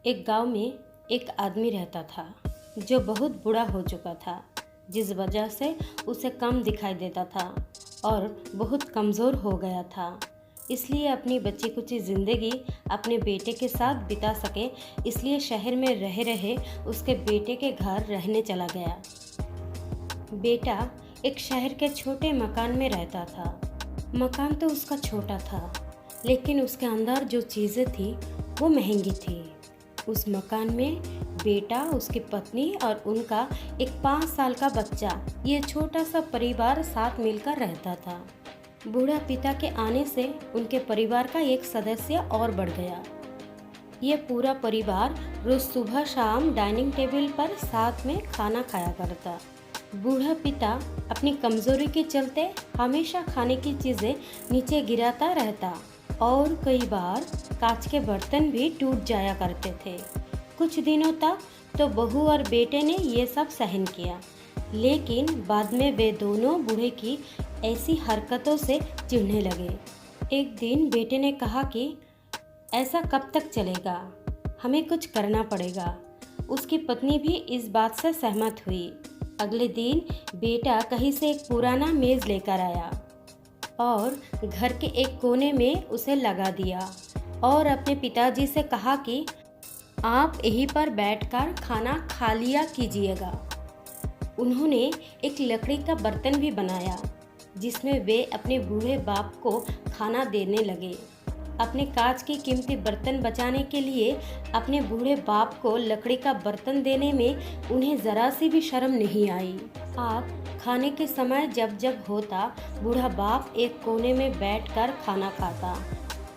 एक गांव में एक आदमी रहता था जो बहुत बूढ़ा हो चुका था, जिस वजह से उसे कम दिखाई देता था और बहुत कमज़ोर हो गया था। इसलिए अपनी बची कुची ज़िंदगी अपने बेटे के साथ बिता सके, इसलिए शहर में रह रहे उसके बेटे के घर रहने चला गया। बेटा एक शहर के छोटे मकान में रहता था। मकान तो उसका छोटा था, लेकिन उसके अंदर जो चीज़ें थी वो महंगी थी। उस मकान में बेटा, उसकी पत्नी और उनका एक 5 साल का बच्चा, ये छोटा सा परिवार साथ मिलकर रहता था। बूढ़ा पिता के आने से उनके परिवार का एक सदस्य और बढ़ गया। ये पूरा परिवार रोज सुबह शाम डाइनिंग टेबल पर साथ में खाना खाया करता। बूढ़ा पिता अपनी कमजोरी के चलते हमेशा खाने की चीज़ें नीचे गिराता रहता और कई बार कांच के बर्तन भी टूट जाया करते थे। कुछ दिनों तक तो बहू और बेटे ने ये सब सहन किया, लेकिन बाद में वे दोनों बूढ़े की ऐसी हरकतों से चिढ़ने लगे। एक दिन बेटे ने कहा कि ऐसा कब तक चलेगा, हमें कुछ करना पड़ेगा। उसकी पत्नी भी इस बात से सहमत हुई। अगले दिन बेटा कहीं से एक पुराना मेज़ लेकर आया और घर के एक कोने में उसे लगा दिया और अपने पिताजी से कहा कि आप यहीं पर बैठकर खाना खा लिया कीजिएगा। उन्होंने एक लकड़ी का बर्तन भी बनाया जिसमें वे अपने बूढ़े बाप को खाना देने लगे। अपने कांच के कीमती बर्तन बचाने के लिए अपने बूढ़े बाप को लकड़ी का बर्तन देने में उन्हें ज़रा सी भी शर्म नहीं आई। आप खाने के समय जब जब होता, बूढ़ा बाप एक कोने में बैठकर खाना खाता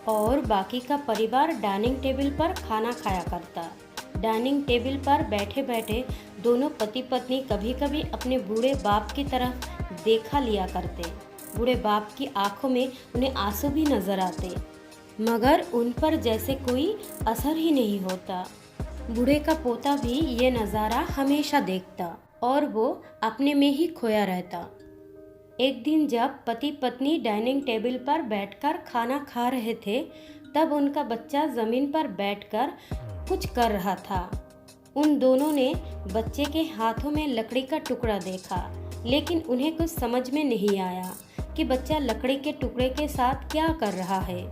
और बाकी का परिवार डाइनिंग टेबल पर खाना खाया करता। डाइनिंग टेबल पर बैठे बैठे दोनों पति पत्नी कभी कभी अपने बूढ़े बाप की तरफ देखा लिया करते। बूढ़े बाप की आंखों में उन्हें आंसू भी नजर आते, मगर उन पर जैसे कोई असर ही नहीं होता। बूढ़े का पोता भी ये नज़ारा हमेशा देखता और वो अपने में ही खोया रहता। एक दिन जब पति पत्नी डाइनिंग टेबल पर बैठकर खाना खा रहे थे, तब उनका बच्चा ज़मीन पर बैठकर कुछ कर रहा था। उन दोनों ने बच्चे के हाथों में लकड़ी का टुकड़ा देखा, लेकिन उन्हें कुछ समझ में नहीं आया कि बच्चा लकड़ी के टुकड़े के साथ क्या कर रहा है।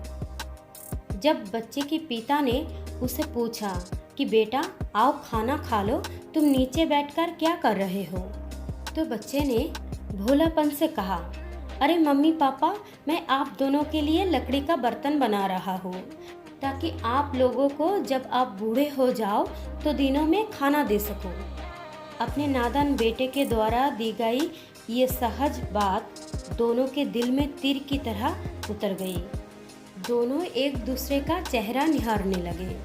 जब बच्चे के पिता ने उसे पूछा कि बेटा आओ खाना खा लो, तुम नीचे बैठकर क्या कर रहे हो, तो बच्चे ने भोलापन से कहा, अरे मम्मी पापा, मैं आप दोनों के लिए लकड़ी का बर्तन बना रहा हूँ ताकि आप लोगों को जब आप बूढ़े हो जाओ तो दिनों में खाना दे सको। अपने नादान बेटे के द्वारा दी गई ये सहज बात दोनों के दिल में तीर की तरह उतर गई। दोनों एक दूसरे का चेहरा निहारने लगे।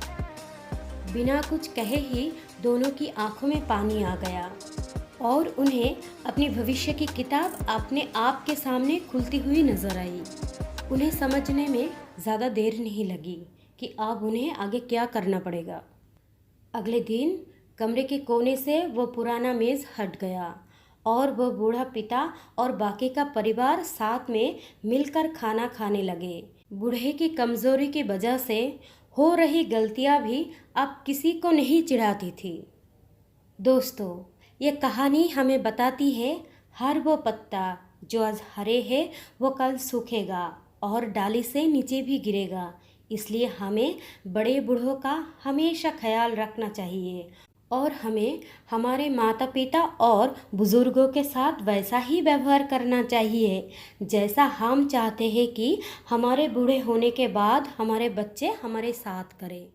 बिना कुछ कहे ही दोनों की आंखों में पानी आ गया और उन्हें अपनी भविष्य की किताब अपने आप के सामने खुलती हुई नजर आई। उन्हें समझने में ज़्यादा देर नहीं लगी कि अब उन्हें आगे क्या करना पड़ेगा। अगले दिन कमरे के कोने से वो पुराना मेज़ हट गया और वह बूढ़ा पिता और बाकी का परिवार साथ में मिलकर खाना खाने लगे। बूढ़े की कमज़ोरी की वजह से हो रही गलतियां भी अब किसी को नहीं चिढ़ाती थी। दोस्तों, ये कहानी हमें बताती है, हर वो पत्ता जो आज हरे है वो कल सूखेगा और डाली से नीचे भी गिरेगा। इसलिए हमें बड़े बूढ़ों का हमेशा ख्याल रखना चाहिए और हमें हमारे माता पिता और बुज़ुर्गों के साथ वैसा ही व्यवहार करना चाहिए जैसा हम चाहते हैं कि हमारे बूढ़े होने के बाद हमारे बच्चे हमारे साथ करें।